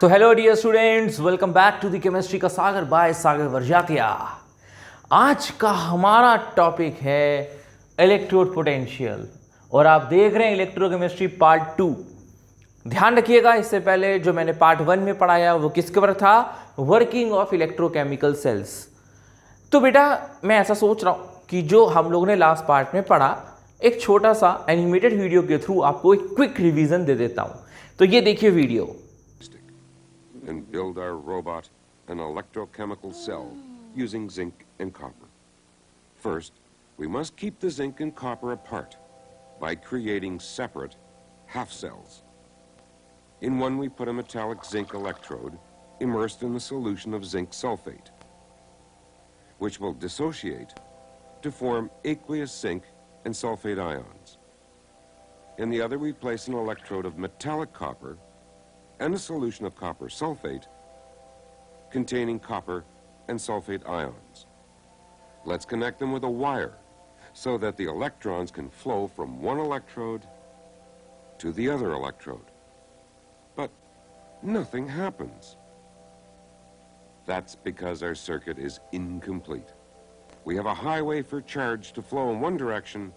तो hello dear students, welcome back to the chemistry का सागर बाय सागर वर्जातिया। आज का हमारा टॉपिक है इलेक्ट्रोड पोटेंशियल और आप देख रहे हैं इलेक्ट्रोकेमिस्ट्री पार्ट 2। ध्यान रखिएगा, इससे पहले जो मैंने पार्ट 1 में पढ़ाया वो किसके ऊपर था? Working of electrochemical cells. तो बेटा मैं ऐसा सोच रहा हूं कि जो हम लोगों ने लास्ट पार्ट में पढ़ा, एक छोटा सा एनिमेटेड वीडियो के थ्रू आपको एक क्विक रिवीजन दे देता हूं। तो ये देखिए video. And build our robot an electrochemical cell using zinc and copper. First, we must keep the zinc and copper apart by creating separate half cells. In one, we put a metallic zinc electrode immersed in a solution of zinc sulfate, which will dissociate to form aqueous zinc and sulfate ions. In the other, we place an electrode of metallic copper and a solution of copper sulfate containing copper and sulfate ions. Let's connect them with a wire so that the electrons can flow from one electrode to the other electrode. But nothing happens. That's because our circuit is incomplete. We have a highway for charge to flow in one direction,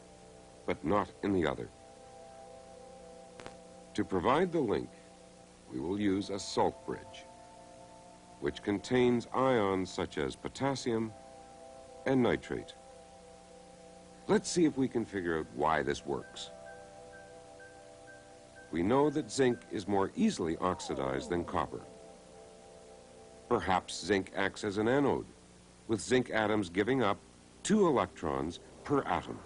but not in the other. To provide the link, we will use a salt bridge, which contains ions such as potassium and nitrate. Let's see if we can figure out why this works. We know that zinc is more easily oxidized than copper. Perhaps zinc acts as an anode, with zinc atoms giving up 2 electrons per atom.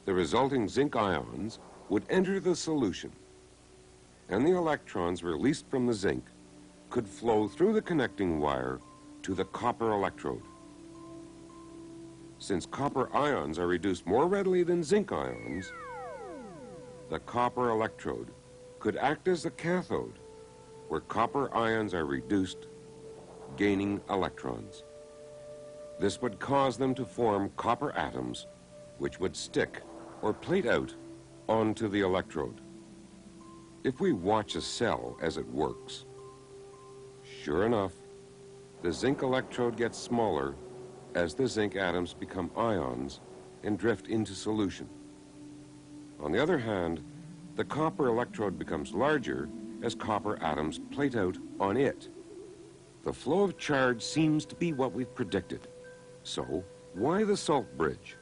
The resulting zinc ions would enter the solution, and the electrons released from the zinc could flow through the connecting wire to the copper electrode. Since copper ions are reduced more readily than zinc ions, the copper electrode could act as the cathode, where copper ions are reduced, gaining electrons. This would cause them to form copper atoms, which would stick or plate out onto the electrode. If we watch a cell as it works, sure enough, the zinc electrode gets smaller as the zinc atoms become ions and drift into solution. On the other hand, the copper electrode becomes larger as copper atoms plate out on it. The flow of charge seems to be what we've predicted. So, why the salt bridge?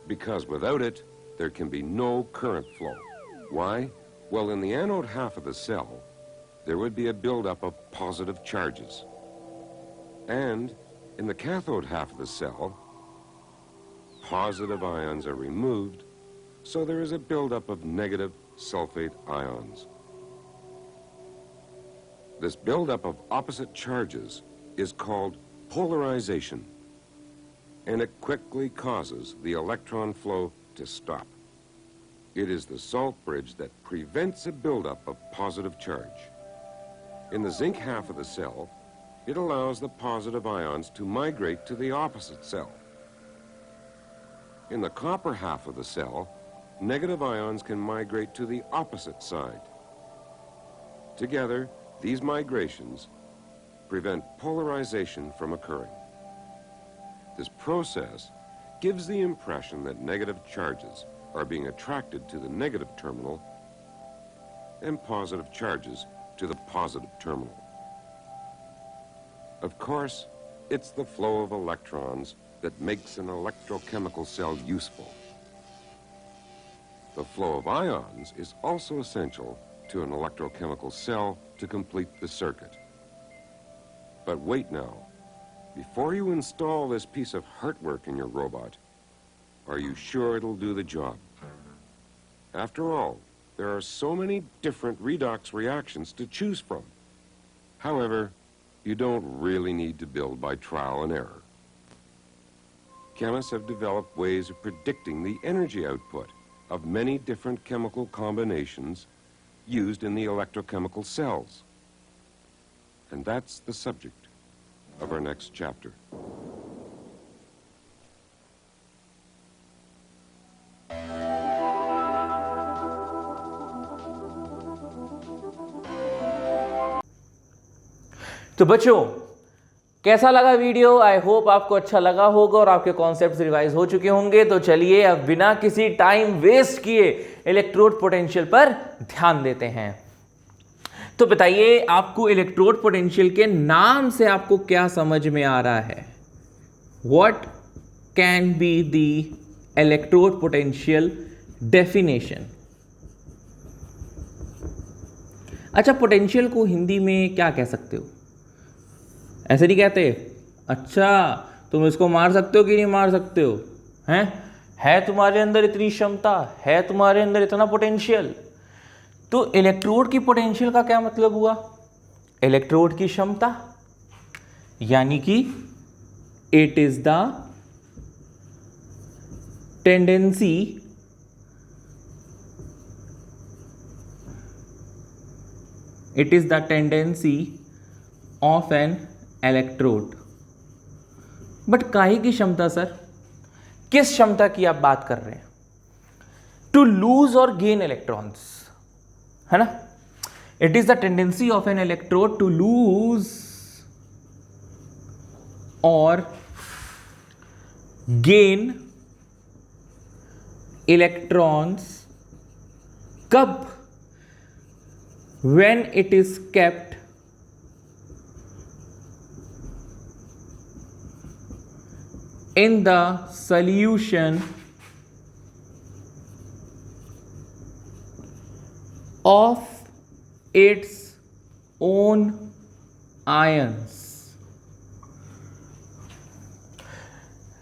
Because without it, there can be no current flow. Why? Well, in the anode half of the cell, there would be a buildup of positive charges. And in the cathode half of the cell, positive ions are removed, so there is a buildup of negative sulfate ions. This buildup of opposite charges is called polarization, and it quickly causes the electron flow to stop. It is the salt bridge that prevents a buildup of positive charge. In the zinc half of the cell, it allows the positive ions to migrate to the opposite cell. In the copper half of the cell, negative ions can migrate to the opposite side. Together, these migrations prevent polarization from occurring. This process gives the impression that negative charges are being attracted to the negative terminal and positive charges to the positive terminal. Of course, it's the flow of electrons that makes an electrochemical cell useful. The flow of ions is also essential to an electrochemical cell to complete the circuit. But wait now. Before you install this piece of heartwork in your robot, are you sure it'll do the job? After all, there are so many different redox reactions to choose from. However, you don't really need to build by trial and error. Chemists have developed ways of predicting the energy output of many different chemical combinations used in the electrochemical cells. And that's the subject of our next chapter. तो बच्चों, कैसा लगा video? I hope आपको अच्छा लगा होगा और आपके कॉन्सेप्ट्स रिवाइज हो चुके होंगे। तो चलिए अब बिना किसी टाइम वेस्ट किए इलेक्ट्रोड पोटेंशियल पर ध्यान देते हैं। तो बताइए, आपको इलेक्ट्रोड पोटेंशियल के नाम से आपको क्या समझ में आ रहा है? What can be the electrode potential definition? अच्छा, पोटेंशियल को हिंदी में क्या कह सकते हो? ऐसे नहीं कहते? अच्छा, तुम इसको मार सकते हो कि नहीं मार सकते हो? हैं? है तुम्हारे अंदर इतनी क्षमता, है तुम्हारे अंदर इतना पोटेंशियल। तो इलेक्ट्रोड की पोटेंशियल का क्या मतलब हुआ? इलेक्ट्रोड की क्षमता, यानी कि it is the tendency of an electrode. But काहे की क्षमता सर? किस क्षमता की आप बात कर रहे हैं? टू लूज और गेन इलेक्ट्रॉन्स, है ना? It is the tendency of an electrode to lose और गेन इलेक्ट्रॉन्स। कब? when it is kept in the solution of its own ions.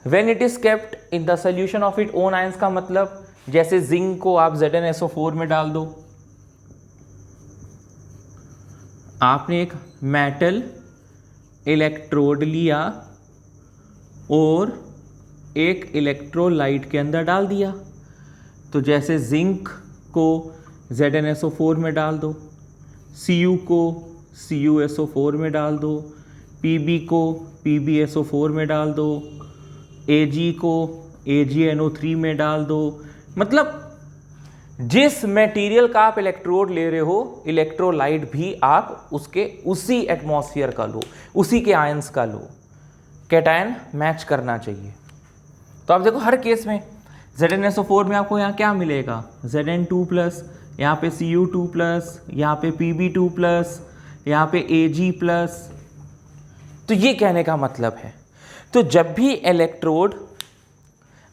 When it is kept in the solution of its own ions का मतलब, जैसे zinc को आप ZnSO4 में डाल दो, आपने एक मेटल इलेक्ट्रोड लिया और एक इलेक्ट्रोलाइट के अंदर डाल दिया। तो जैसे जिंक को ZnSO4 में डाल दो, Cu को CuSO4 में डाल दो, Pb को PbSO4 में डाल दो, Ag को AgNO3 में डाल दो। मतलब जिस मटेरियल का आप इलेक्ट्रोड ले रहे हो, इलेक्ट्रोलाइट भी आप उसके उसी एटमॉस्फेयर का लो, उसी के आयंस का लो। कैटायन मैच करना चाहिए। तो आप देखो हर केस में ZnSO4 में आपको यहाँ क्या मिलेगा? Zn2+, यहाँ पे Cu2+, यहाँ पे Pb2+, यहाँ पे Ag+। तो ये कहने का मतलब है, तो जब भी इलेक्ट्रोड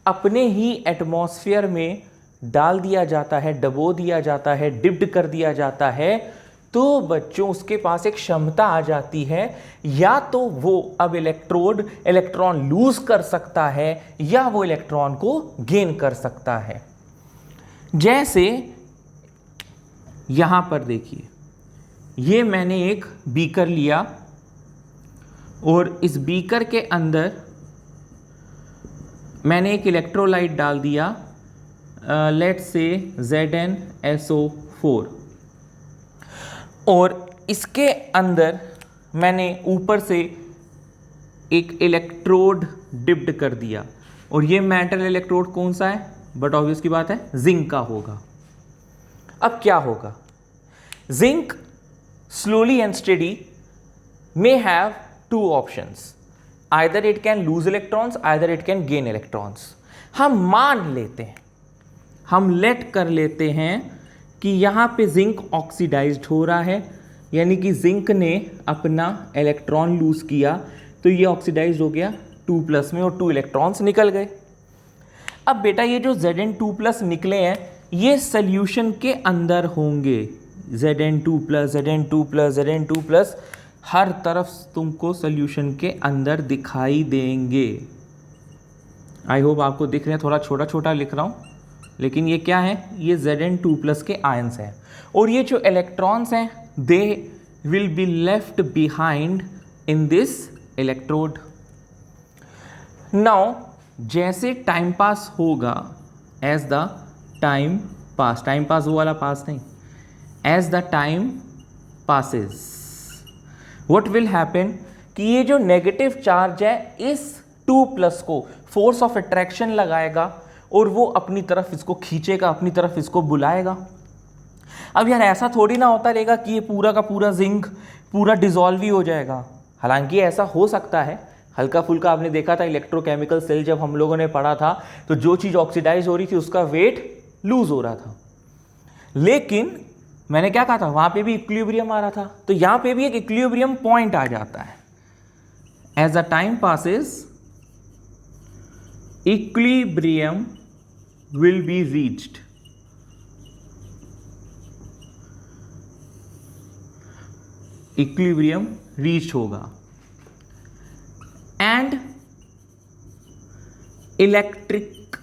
अपने ही एटमॉस्फेयर में डाल दिया जाता है, डबो दिया जाता है, डिप्ड कर दिया जाता है, तो बच्चों उसके पास एक क्षमता आ जाती है, या तो वो अब इलेक्ट्रॉन लूज कर सकता है या वो इलेक्ट्रॉन को गेन कर सकता है। जैसे यहां पर देखिए, ये मैंने एक बीकर लिया और इस बीकर के अंदर मैंने एक इलेक्ट्रोलाइट डाल दिया, लेट्स से ZnSO4, और इसके अंदर मैंने ऊपर से एक इलेक्ट्रोड डिप्ड कर दिया। और ये मेटल इलेक्ट्रोड कौन सा है? बट ऑब्वियस की बात है, जिंक का होगा। अब क्या होगा? Zinc slowly and steady may have two options, either it can lose electrons, either it can gain electrons। हम मान लेते हैं, हम लेट कर लेते हैं कि यहाँ पे जिंक ऑक्सीडाइज्ड हो रहा है, यानी कि जिंक ने अपना इलेक्ट्रॉन लूज किया, तो ये ऑक्सीडाइज्ड हो गया 2+ में और 2 इलेक्ट्रॉन्स निकल गए। अब बेटा ये जो Zn2+ निकले हैं, ये सल्यूशन के अंदर होंगे। Zn2+, Zn2+, Zn2+ हर तरफ तुमको सल्यूशन के अंदर दिखाई देंगे। आई होप आपको दिख रहे हैं, थोड़ा छोटा छोटा लिख रहा हूँ, लेकिन ये क्या है? ये Zn2+ के आयंस हैं, और ये जो इलेक्ट्रॉन्स हैं they will be left behind in this electrode. Now जैसे टाइम पास होगा, as the time pass, time pass वो वाला पास नहीं, as the time passes what will happen कि ये जो नेगेटिव चार्ज है इस 2+ को फोर्स ऑफ अट्रैक्शन लगाएगा और वो अपनी तरफ इसको खींचेगा, अपनी तरफ इसको बुलाएगा। अब यार ऐसा थोड़ी ना होता रहेगा कि ये पूरा का पूरा जिंक पूरा डिसॉल्व ही हो जाएगा। हालांकि ऐसा हो सकता है, हल्का फुल्का आपने देखा था इलेक्ट्रोकेमिकल सेल जब हम लोगों ने पढ़ा था, तो जो चीज़ ऑक्सीडाइज हो रही थी उसका वेट लूज हो रहा था। लेकिन मैंने क्या कहा था, वहां पे भी इक्विलिब्रियम आ रहा था, तो यहां पे भी एक इक्विलिब्रियम पॉइंट आ जाता है। As a time passes equilibrium will be reached. Equilibrium reach होगा and electric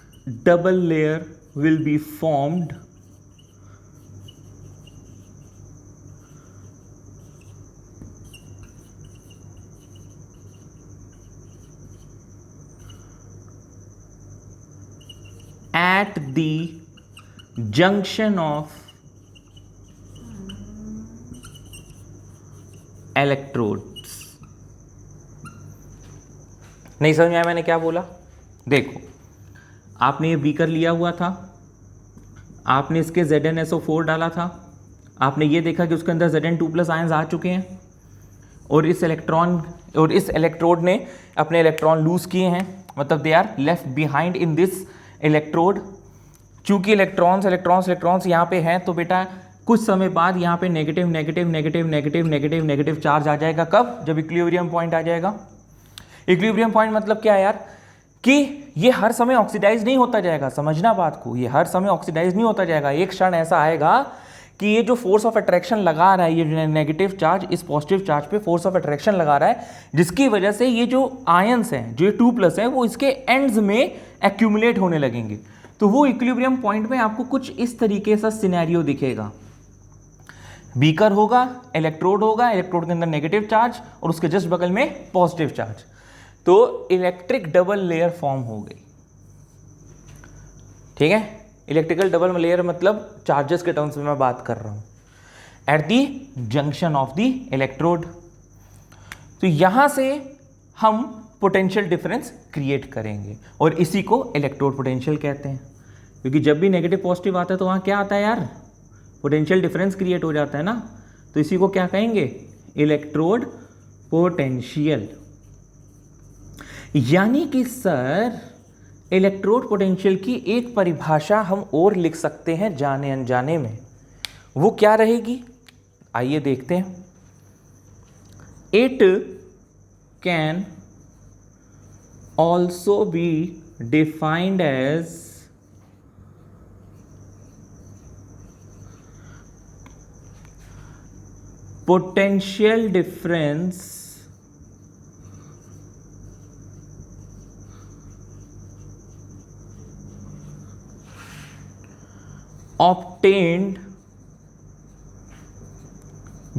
double layer will be formed at the junction of electrodes। नहीं समझ में आया मैंने क्या बोला? देखो, आपने ये बीकर लिया हुआ था, आपने इसके ZnSO4 डाला था, आपने ये देखा कि उसके अंदर Zn2+ आयंस आ चुके हैं, और इस इलेक्ट्रोड ने अपने इलेक्ट्रॉन लूज किए हैं, मतलब they are left behind in this electrode. चूंकि इलेक्ट्रॉन्स यहाँ पे हैं, तो बेटा कुछ समय बाद यहाँ पे negative negative negative negative negative negative charge आ जाएगा। कब? जब इक्विलिब्रियम पॉइंट आ जाएगा। इक्विलिब्रियम पॉइंट मतलब क्या है यार, कि ये हर समय ऑक्सीडाइज नहीं होता जाएगा। समझना बात को, ये हर समय ऑक्सीडाइज नहीं होता जाएगा। एक क्षण ऐसा आएगा कि ये जो फोर्स ऑफ अट्रैक्शन लगा रहा है, ये नेगेटिव चार्ज इस पॉजिटिव चार्ज पे फोर्स ऑफ अट्रैक्शन लगा रहा है, जिसकी वजह से ये जो आयंस हैं, जो ये 2+ है, वो इसके एंड्स में एक्यूमुलेट होने लगेंगे। तो वो इक्विलिब्रियम पॉइंट में आपको कुछ इस तरीके का सिनेरियो दिखेगा। बीकर होगा, इलेक्ट्रोड होगा, इलेक्ट्रोड के अंदर नेगेटिव चार्ज और उसके जस्ट बगल में पॉजिटिव चार्ज, तो इलेक्ट्रिक डबल लेयर फॉर्म हो गई। ठीक है, इलेक्ट्रिकल डबल लेयर मतलब चार्जेस के टर्म्स में मैं बात कर रहा हूं, at the junction of the electrode. तो यहां से हम पोटेंशियल डिफरेंस क्रिएट करेंगे और इसी को इलेक्ट्रोड पोटेंशियल कहते हैं, क्योंकि जब भी नेगेटिव पॉजिटिव आता है तो वहां क्या आता है यार, पोटेंशियल डिफरेंस क्रिएट हो जाता है ना। तो इसी को क्या कहेंगे, इलेक्ट्रोड पोटेंशियल। यानी कि सर इलेक्ट्रोड पोटेंशियल की एक परिभाषा हम और लिख सकते हैं जाने अनजाने में, वो क्या रहेगी, आइए देखते हैं। It can also be defined as potential difference obtained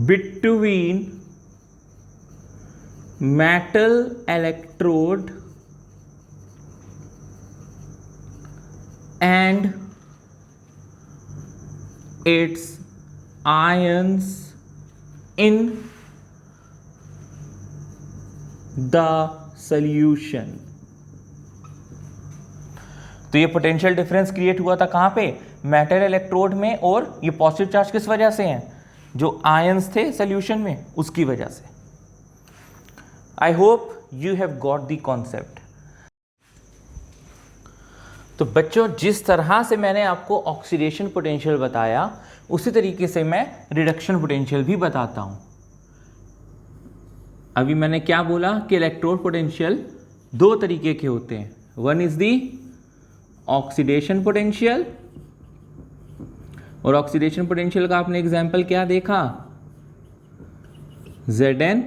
between metal electrode and its ions in the solution। तो ये पोटेंशियल डिफरेंस क्रिएट हुआ था कहां पे, मेटल इलेक्ट्रोड में, और ये पॉजिटिव चार्ज किस वजह से हैं, जो आयंस थे सॉल्यूशन में, उसकी वजह से। I hope you have got the concept. तो बच्चों, जिस तरह से मैंने आपको ऑक्सीडेशन पोटेंशियल बताया, उसी तरीके से मैं रिडक्शन पोटेंशियल भी बताता हूं। अभी मैंने क्या बोला कि इलेक्ट्रोड पोटेंशियल दो तरीके के होते हैं, one is the oxidation potential, और ऑक्सीडेशन पोटेंशियल का आपने एग्जांपल क्या देखा, Zn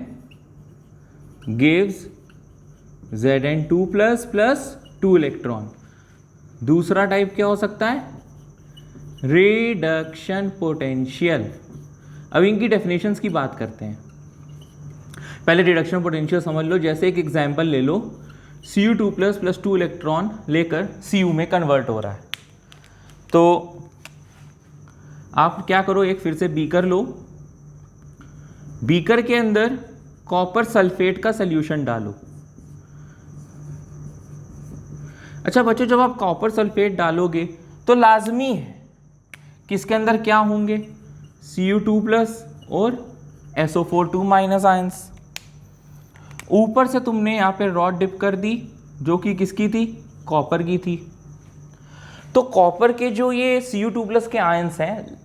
gives Zn2+ plus 2 electron. दूसरा टाइप क्या हो सकता है, रिडक्शन पोटेंशियल। अब इनकी डेफिनेशंस की बात करते हैं। पहले रिडक्शन पोटेंशियल समझ लो। जैसे एक एग्जांपल ले लो, Cu2+ + 2 इलेक्ट्रॉन लेकर Cu में कन्वर्ट हो रहा है, तो आप क्या करो, एक फिर से बीकर लो, बीकर के अंदर कॉपर सल्फेट का सॉल्यूशन डालो। अच्छा बच्चों, जब आप कॉपर सल्फेट डालोगे तो लाजमी है कि इसके अंदर क्या होंगे, Cu2+ और SO4 2- आयंस। ऊपर से तुमने यहाँ पे रॉड डिप कर दी जो कि किसकी थी, कॉपर की थी। तो कॉपर के जो ये Cu2+ के आयंस हैं,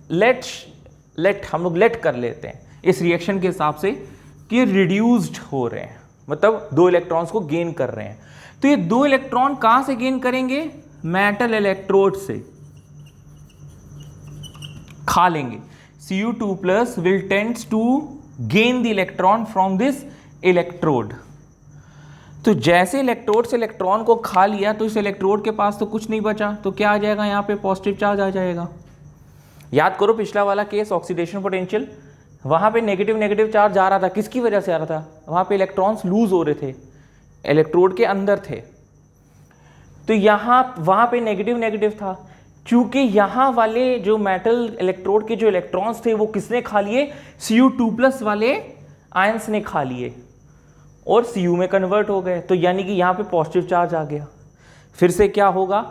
लेट हम लोग लेट कर लेते हैं इस रिएक्शन के हिसाब से कि रिड्यूस्ड हो रहे हैं, मतलब 2 इलेक्ट्रॉन्स को गेन कर रहे हैं। तो ये 2 इलेक्ट्रॉन कहां से गेन करेंगे, मेटल इलेक्ट्रोड से खा लेंगे। Cu2+ will tends to gain the electron from this electrode। तो जैसे इलेक्ट्रोड से इलेक्ट्रॉन को खा लिया तो इस इलेक्ट्रोड के पास तो कुछ नहीं बचा, तो क्या आ जाएगा यहाँ पे, पॉजिटिव चार्ज आ जाएगा। याद करो पिछला वाला केस ऑक्सीडेशन पोटेंशियल, वहां पे नेगेटिव नेगेटिव चार्ज आ रहा था, किसकी वजह से आ रहा था, वहां पे इलेक्ट्रॉन्स लूज हो रहे थे, इलेक्ट्रोड के अंदर थे। तो यहाँ वहां पे नेगेटिव नेगेटिव था, चूंकि यहाँ वाले जो मेटल इलेक्ट्रोड के जो इलेक्ट्रॉन्स थे वो किसने खा लिए, Cu2+ वाले आयंस ने खा लिए और Cu में कन्वर्ट हो गए। तो यानी कि यहाँ पे पॉजिटिव चार्ज आ गया। फिर से क्या होगा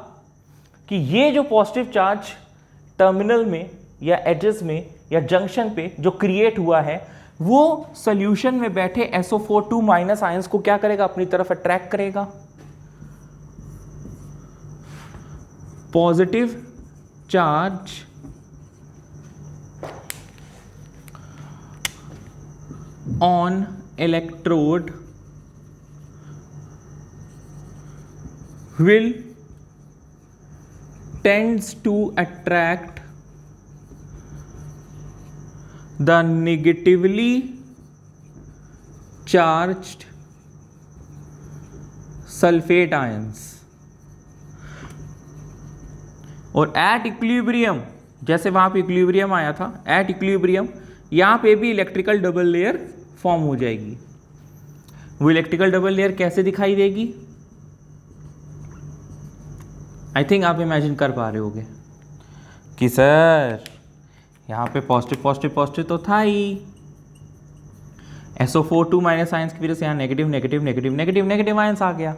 कि ये जो पॉजिटिव चार्ज टर्मिनल में या एजेस में या जंक्शन पे जो क्रिएट हुआ है वो सॉल्यूशन में बैठे SO4 आयंस को क्या करेगा, अपनी तरफ अट्रैक्ट करेगा। Positive charge on electrode will tends to attract the negatively charged sulfate ions। और एट इक्विलिब्रियम, जैसे वहां पे इक्विलिब्रियम आया था, एट इक्विलिब्रियम यहां पे भी इलेक्ट्रिकल डबल लेयर फॉर्म हो जाएगी। वो इलेक्ट्रिकल डबल लेयर कैसे दिखाई देगी, आई थिंक आप इमेजिन कर पा रहे होगे कि सर यहाँ पे पॉजिटिव पॉजिटिव पॉजिटिव तो था ही, SO4 आयंस की वजह से यहाँ negative negative negative negative negative ions आ गया।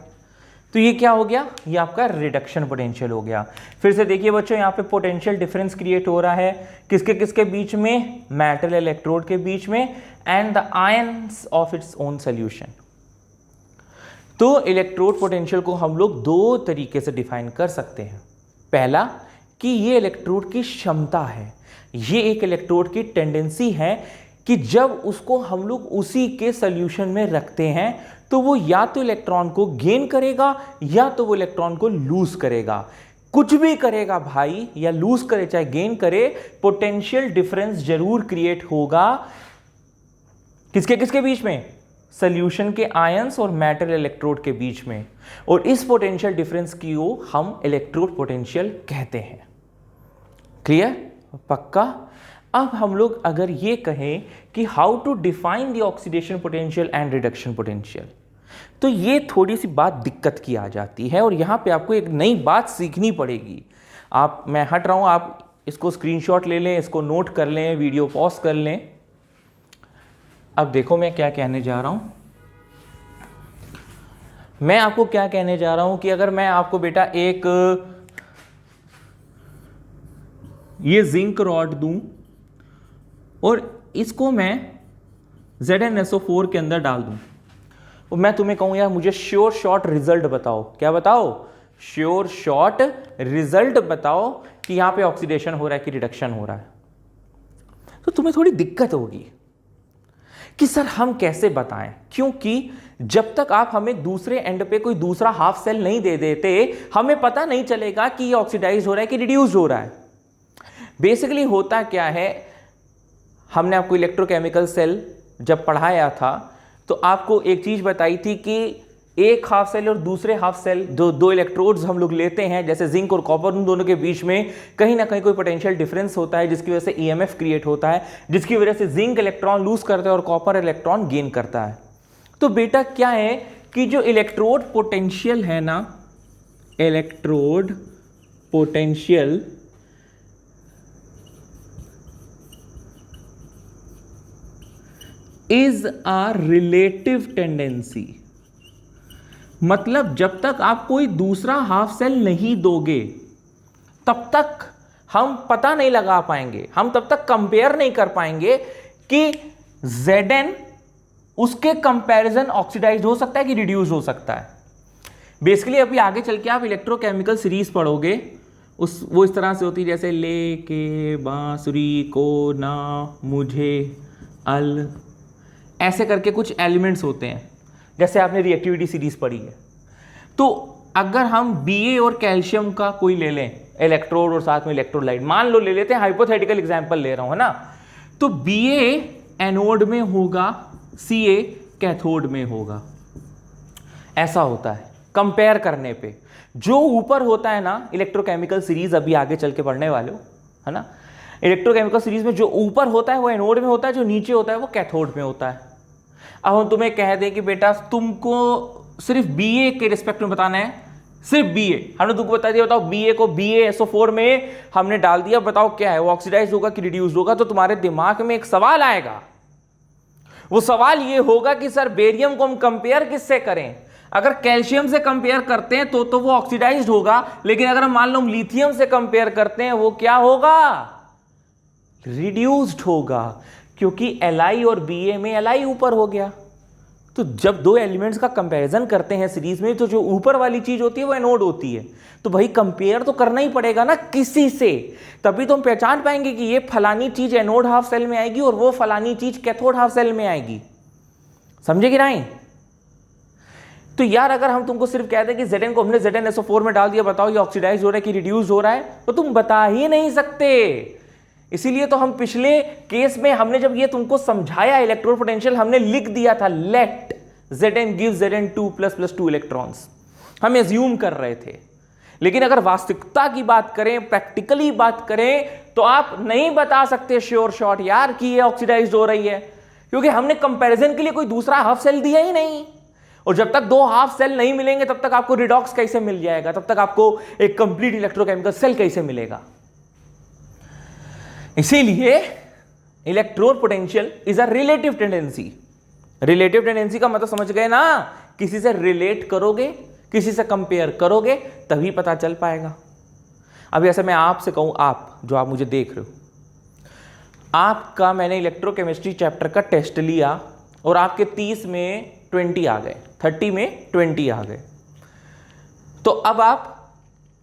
तो ये क्या हो गया, ये आपका रिडक्शन पोटेंशियल हो गया। फिर से देखिए बच्चों, यहाँ पे पोटेंशियल डिफरेंस क्रिएट हो रहा है किसके किसके बीच में, मेटल इलेक्ट्रोड के बीच में and the ions of its own solution. तो इलेक्ट्रोड पोटेंशियल को हम लोग 2 तरीके से डिफाइन कर सकते हैं। पहला कि ये इलेक्ट्रोड की क्षमता है, ये एक इलेक्ट्रोड की टेंडेंसी है कि जब उसको हम लोग उसी के सॉल्यूशन में रखते हैं तो वो या तो इलेक्ट्रॉन को गेन करेगा या तो वो इलेक्ट्रॉन को लूज करेगा। कुछ भी करेगा भाई, या लूज करे चाहे गेन करे, पोटेंशियल डिफरेंस जरूर क्रिएट होगा। किसके किसके बीच में, सॉल्यूशन के आयंस और मेटल इलेक्ट्रोड के बीच में। और इस पोटेंशियल डिफरेंस को हम इलेक्ट्रोड पोटेंशियल कहते हैं। क्लियर, पक्का। अब हम लोग अगर ये कहें कि how to define the oxidation potential and reduction potential, तो ये थोड़ी सी बात दिक्कत की आ जाती है और यहां पे आपको एक नई बात सीखनी पड़ेगी। मैं हट रहा हूं, आप इसको स्क्रीनशॉट ले लें, इसको नोट कर लें, वीडियो पॉज कर लें। अब देखो मैं क्या कहने जा रहा हूं। मैं आपको क्या कहने जा रहा हूं कि अगर मैं आपको बेटा एक ये जिंक रॉड दूं और इसको मैं ZnSO4 के अंदर डाल दूं और मैं तुम्हें कहूं यार मुझे श्योर शॉर्ट रिजल्ट बताओ, क्या बताओ, श्योर शॉर्ट रिजल्ट बताओ कि यहां पे ऑक्सीडेशन हो रहा है कि रिडक्शन हो रहा है, तो तुम्हें थोड़ी दिक्कत होगी कि सर हम कैसे बताएं। क्योंकि जब तक आप हमें दूसरे एंड पे कोई दूसरा हाफ सेल नहीं दे देते, हमें पता नहीं चलेगा कि ये ऑक्सीडाइज हो रहा है कि रिड्यूस हो रहा है। बेसिकली होता क्या है, हमने आपको इलेक्ट्रोकेमिकल सेल जब पढ़ाया था तो आपको एक चीज बताई थी कि एक हाफ सेल और दूसरे हाफ सेल, दो इलेक्ट्रोड्स हम लोग लेते हैं, जैसे जिंक और कॉपर, उन दोनों के बीच में कहीं ना कहीं कोई पोटेंशियल डिफरेंस होता है जिसकी वजह से EMF क्रिएट होता है, जिसकी वजह से जिंक इलेक्ट्रॉन लूज करता है और कॉपर इलेक्ट्रॉन गेन करता है। तो बेटा क्या है कि जो इलेक्ट्रोड पोटेंशियल है ना, electrode potential is a relative tendency. मतलब जब तक आप कोई दूसरा हाफ सेल नहीं दोगे तब तक हम पता नहीं लगा पाएंगे, हम तब तक कंपेयर नहीं कर पाएंगे कि Zn उसके कंपैरिजन ऑक्सीडाइज हो सकता है कि रिड्यूस हो सकता है। बेसिकली अभी आगे चल के आप इलेक्ट्रोकेमिकल सीरीज पढ़ोगे, वो इस तरह से होती है जैसे ले के बांसुरी को ना मुझे अल, ऐसे करके कुछ एलिमेंट्स होते हैं, जैसे आपने रिएक्टिविटी सीरीज पढ़ी है। तो अगर हम Ba और कैल्शियम का कोई ले लें, इलेक्ट्रोड और साथ में इलेक्ट्रोलाइट, मान लो ले लेते हैं, हाइपोथेटिकल एग्जांपल ले रहा हूं, है ना। तो Ba एनोड में होगा, Ca कैथोड में होगा, ऐसा होता है कंपेयर करने पे। जो ऊपर होता है ना इलेक्ट्रोकेमिकल सीरीज, अभी आगे चल के पढ़ने वाले हो, है ना। इलेक्ट्रोकेमिकल सीरीज में जो ऊपर होता है वो एनोड में होता है, जो नीचे होता है वो कैथोड में होता है। अब हम तुम्हें कह दें कि बेटा तुमको सिर्फ Ba के रिस्पेक्ट में बताना है, सिर्फ Ba, हमने तुमको बता दिया, बताओ Ba को BaSO4 में हमने डाल दिया, बताओ क्या है, वो ऑक्सीडाइज होगा कि रिड्यूस होगा। तो तुम्हारे दिमाग में एक सवाल आएगा, वो सवाल ये होगा कि सर बेरियम को हम कंपेयर किससे करें? अगर कैल्शियम से कंपेयर करते हैं तो वो ऑक्सीडाइज्ड होगा, लेकिन अगर मान लो हम लिथियम से कंपेयर करते हैं वो क्या होगा? रिड्यूस्ड होगा, क्योंकि Li और Ba में Li ऊपर हो गया। तो जब दो एलिमेंट्स का कंपैरिजन करते हैं सीरीज में, तो जो ऊपर वाली चीज होती है वो एनोड होती है। तो भाई कंपेयर तो करना ही पड़ेगा ना किसी से, तभी तो हम पहचान पाएंगे कि ये फलानी चीज एनोड हाफ सेल में आएगी और वो फलानी चीज कैथोड हाफ सेल में आएगी। समझे कि नहीं? तो यार अगर हम तुमको सिर्फ कहते हैं कि Zn को हमने ZnSO4 में डाल दिया, बताओ ये ऑक्सीडाइज हो रहा है कि रिड्यूस हो रहा है, तो तुम बता ही नहीं सकते। इसीलिए तो हम पिछले केस में हमने जब ये तुमको समझाया इलेक्ट्रोड पोटेंशियल, हमने लिख दिया था let Zn give Zn2 + 2 electrons, हम एज्यूम कर रहे थे। लेकिन अगर वास्तविकता की बात करें, प्रैक्टिकली बात करें, तो आप नहीं बता सकते श्योर शॉट यार कि ये ऑक्सीडाइज हो रही है, क्योंकि हमने कंपैरिजन के लिए कोई दूसरा हाफ सेल दिया ही नहीं। और जब तक दो हाफ सेल नहीं मिलेंगे तब तक आपको रिडॉक्स कैसे मिल जाएगा, तब तक आपको एक कंप्लीट इलेक्ट्रोकेमिकल सेल कैसे मिलेगा? इसीलिए electrode potential is a relative tendency. Relative tendency का मतलब समझ गए ना, किसी से रिलेट करोगे, किसी से कंपेयर करोगे, तभी पता चल पाएगा। अब ऐसे मैं आपसे कहूं, आप जो आप मुझे देख रहे हो, आपका मैंने इलेक्ट्रोकेमिस्ट्री चैप्टर का टेस्ट लिया और आपके 30 में 20 आ गए, 30 में 20 आ गए। तो अब आप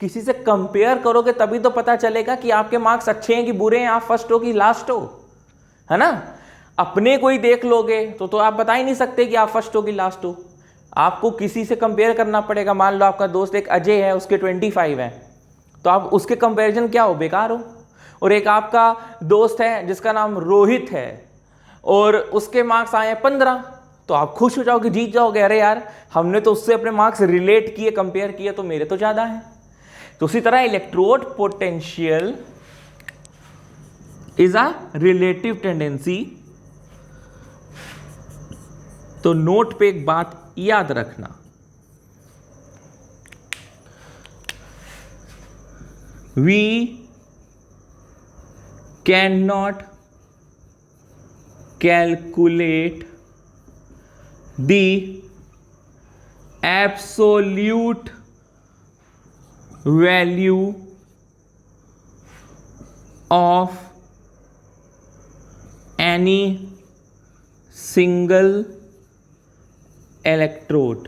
किसी से कंपेयर करोगे तभी तो पता चलेगा कि आपके मार्क्स अच्छे हैं कि बुरे हैं, आप फर्स्ट हो कि लास्ट हो, है ना। अपने कोई देख लोगे तो आप बता ही नहीं सकते कि आप फर्स्ट हो कि लास्ट हो। आपको किसी से कंपेयर करना पड़ेगा। मान लो आपका दोस्त एक अजय है, उसके 25 हैं, तो आप उसके कंपैरिजन क्या हो, बेकार हो। और एक आपका दोस्त है जिसका नाम रोहित है और उसके मार्क्स आए हैं 15, तो आप खुश हो जाओगे, जीत जाओगे, अरे यार हमने तो उससे अपने मार्क्स रिलेट किए, कंपेयर किए, तो मेरे तो ज्यादा हैं। तो उसी तरह electrode potential is a relative tendency. तो नोट पे एक बात याद रखना, we can not calculate the absolute value of any single electrode.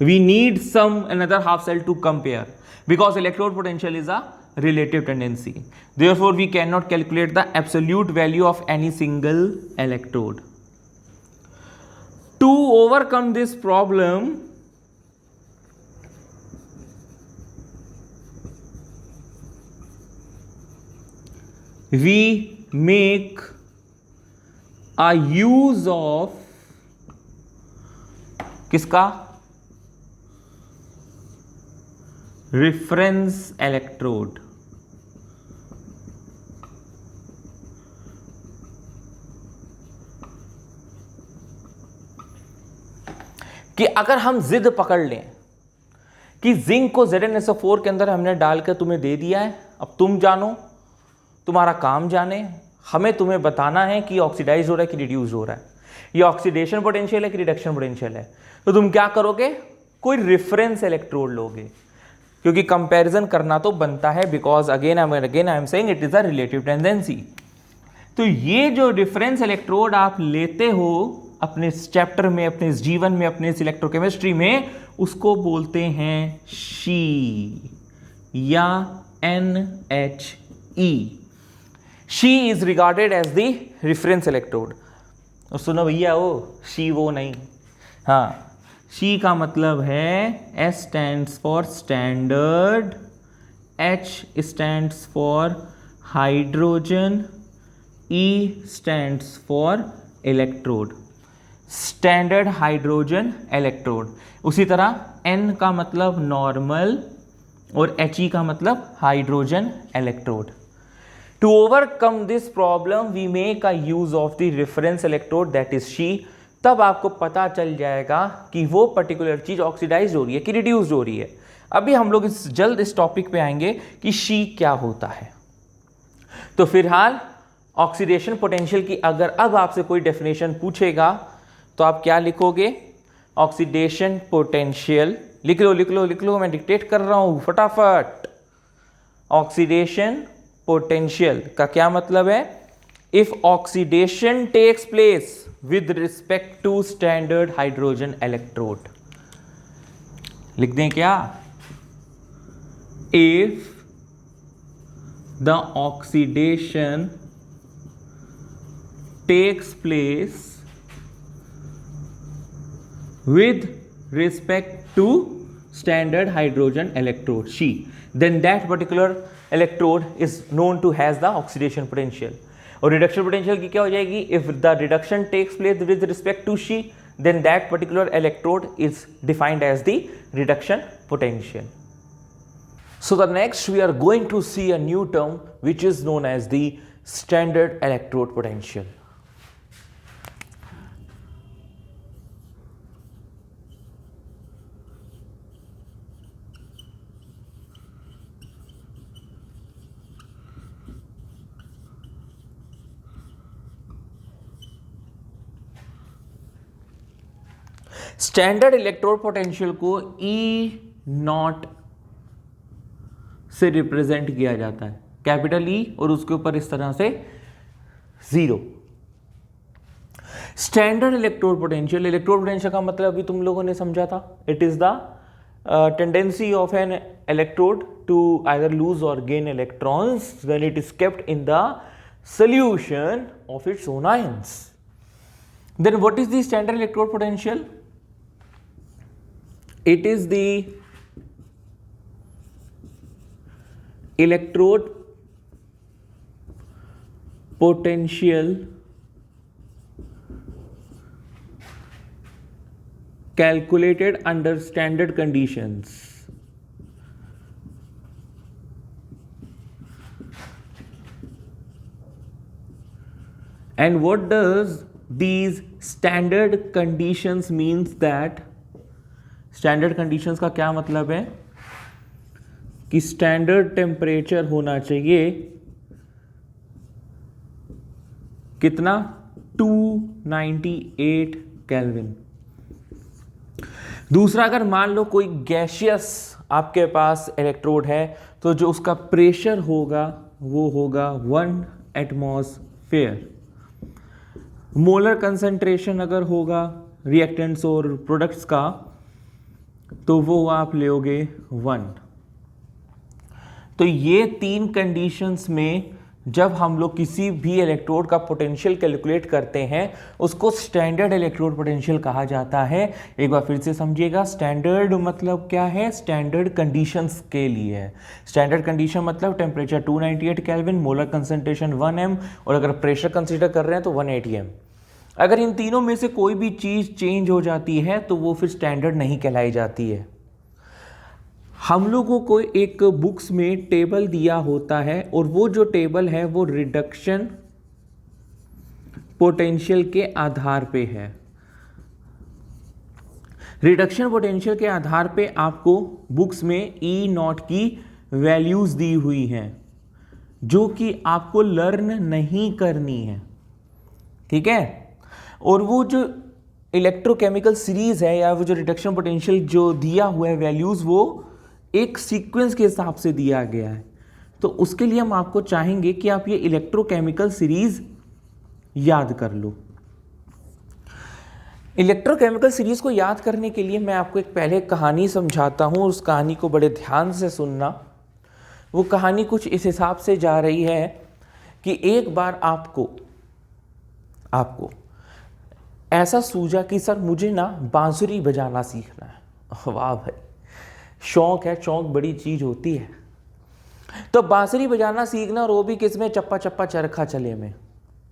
We need some another half cell to compare because electrode potential is a relative tendency. Therefore, we cannot calculate the absolute value of any single electrode. To overcome this problem, we make a use of किसका, reference electrode. कि अगर हम जिद पकड़ लें कि zinc को ZnSO4 के अंदर हमने डालकर तुम्हें दे दिया है, अब तुम जानो, तुम्हारा काम जाने, हमें तुम्हें बताना है कि ऑक्सीडाइज हो रहा है कि रिड्यूस हो रहा है, ये ऑक्सीडेशन पोटेंशियल है कि रिडक्शन पोटेंशियल है। तो तुम क्या करोगे, कोई रेफरेंस इलेक्ट्रोड लोगे, क्योंकि कंपैरिजन करना तो बनता है, because again I am saying it is a relative tendency. तो ये जो रेफरेंस इलेक्ट्रोड आप लेते हो अपने इस चैप्टर में, अपने इस जीवन में, अपने इस इलेक्ट्रोकेमिस्ट्री में, उसको बोलते हैं शी या NHE। SHE is regarded as the reference electrode. और सुनो भैया, वो शी वो नहीं, हाँ, शी का मतलब है S stands for standard, H stands for hydrogen, E stands for electrode, standard hydrogen electrode. उसी तरह N का मतलब नॉर्मल और HE का मतलब hydrogen electrode. To overcome this problem we make a use of the reference electrode that is SHE. तब आपको पता चल जाएगा कि वो पर्टिकुलर चीज ऑक्सीडाइज हो रही है कि रिड्यूस्ड हो रही है। अभी हम लोग जल्द इस टॉपिक पे आएंगे कि शी क्या होता है। तो फिलहाल ऑक्सीडेशन पोटेंशियल की अगर अब आपसे कोई डेफिनेशन पूछेगा तो आप क्या लिखोगे? Oxidation potential. लिख लो लिख लो लिख लो, मैं डिक्टेट कर रहा हूं फटाफट। ऑक्सीडेशन पोटेंशियल का क्या मतलब है? If oxidation takes place with respect to standard hydrogen electrode. लिख दें क्या? If the oxidation takes place with respect to standard hydrogen electrode She, then that particular electrode is known to has the oxidation potential। और reduction potential की क्या हो जाएगी? If the reduction takes place with respect to She, then that particular electrode is defined as the reduction potential। So the next we are going to see a new term which is known as the standard electrode potential। Standard electrode potential को E0 से represent किया जाता है, capital E और उसके ऊपर इस तरह से 0। स्टैंडर्ड इलेक्ट्रोड पोटेंशियल का मतलब अभी तुम लोगों ने समझा था। It is the tendency of an electrode to either lose और gain electrons when it is kept in the solution of its own ions. Then what is the standard electrode potential? It is the electrode potential calculated under standard conditions and what does these standard conditions means that standard conditions का क्या मतलब है कि standard temperature होना चाहिए कितना? 298 kelvin. दूसरा, अगर मान लो कोई गैसियस आपके पास इलेक्ट्रोड है तो जो उसका प्रेशर होगा वो होगा 1 एटमॉस्फेयर। मोलर कंसंट्रेशन अगर होगा रिएक्टेंट्स और प्रोडक्ट्स का तो वो आप लोगे 1। तो ये 3 कंडीशंस में जब हम लोग किसी भी इलेक्ट्रोड का पोटेंशियल कैलकुलेट करते हैं उसको स्टैंडर्ड इलेक्ट्रोड पोटेंशियल कहा जाता है। एक बार फिर से समझिएगा, स्टैंडर्ड मतलब क्या है? स्टैंडर्ड कंडीशंस के लिए है। स्टैंडर्ड कंडीशन मतलब temperature 298 kelvin, molar concentration 1 m और अगर प्रेशर कंसीडर कर रहे हैं तो 180 m। अगर इन तीनों में से कोई भी चीज़ चेंज हो जाती है तो वो फिर स्टैंडर्ड नहीं कहलाई जाती है। हम लोगों को एक बुक्स में टेबल दिया होता है और वो जो टेबल है वो रिडक्शन पोटेंशियल के आधार पे है। रिडक्शन पोटेंशियल के आधार पे आपको बुक्स में E0 की वैल्यूज दी हुई हैं जो कि आपको लर्न नहीं करनी है, ठीक है। और वो जो इलेक्ट्रोकेमिकल सीरीज है या वो जो रिडक्शन पोटेंशियल जो दिया हुआ है वैल्यूज, वो एक सीक्वेंस के हिसाब से दिया गया है। तो उसके लिए हम आपको चाहेंगे कि आप ये इलेक्ट्रोकेमिकल सीरीज याद कर लो। इलेक्ट्रोकेमिकल सीरीज को याद करने के लिए मैं आपको एक पहले कहानी समझाता हूँ, उस कहानी को बड़े ध्यान से सुनना। वो कहानी कुछ इस हिसाब से जा रही है कि एक बार आपको ऐसा सूझा कि सर मुझे ना बांसुरी बजाना सीखना है। वाह भाई, शौक है, शौक बड़ी चीज होती है। तो बांसुरी बजाना सीखना, और वो भी किस में, चप्पा चप्पा चरखा चले में।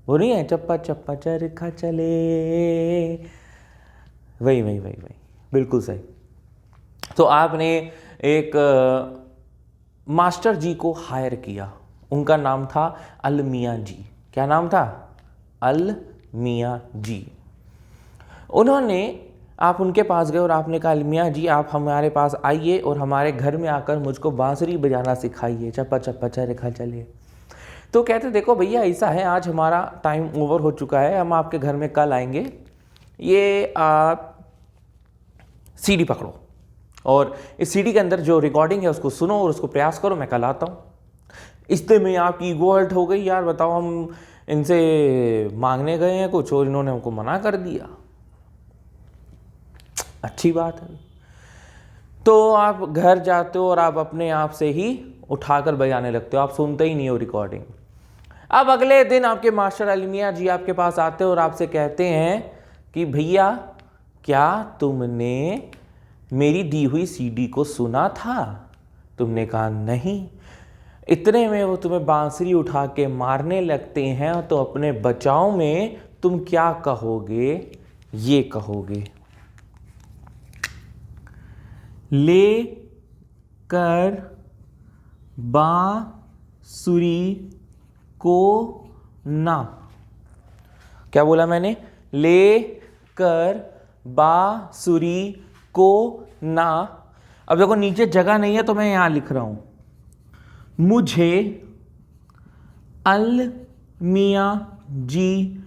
वो नहीं है, चप्पा चप्पा चरखा चले, वही बिल्कुल सही। तो आपने एक मास्टर जी को हायर किया, उनका नाम था अल मियां जी। क्या नाम था? अल मियां जी। उन्होंने, आप उनके पास गए और आपने कहा, अल मियां जी आप हमारे पास आइए और हमारे घर में आकर मुझको बांसुरी बजाना सिखाइए, चप्पा चप्पा चरखा चले। तो कहते देखो भैया ऐसा है, आज हमारा टाइम ओवर हो चुका है, हम आपके घर में कल आएंगे, ये आप सीडी पकड़ो और इस सीडी के अंदर जो रिकॉर्डिंग है उसको सुनो और उसको प्रयास करो, मैं कल आता हूँ। इससे में आपकी ईगो हर्ट हो गई, यार बताओ हम इनसे मांगने गए हैं कुछ और इन्होंने हमको मना कर दिया। अच्छी बात है। तो आप घर जाते हो और आप अपने आप से ही उठाकर बजाने लगते हो, आप सुनते ही नहीं हो रिकॉर्डिंग। अब अगले दिन आपके मास्टर अल मियां जी आपके पास आते हो और आपसे कहते हैं कि भैया क्या तुमने मेरी दी हुई सीडी को सुना था? तुमने कहा नहीं। इतने में वो तुम्हें बांसुरी उठा के मारने लगते हैं, तो अपने बचाव में तुम क्या कहोगे? ये कहोगे, ले कर बांसुरी को ना। क्या बोला मैंने? ले कर बांसुरी को ना। अब देखो नीचे जगह नहीं है तो मैं यहां लिख रहा हूं, मुझे अल मियां जी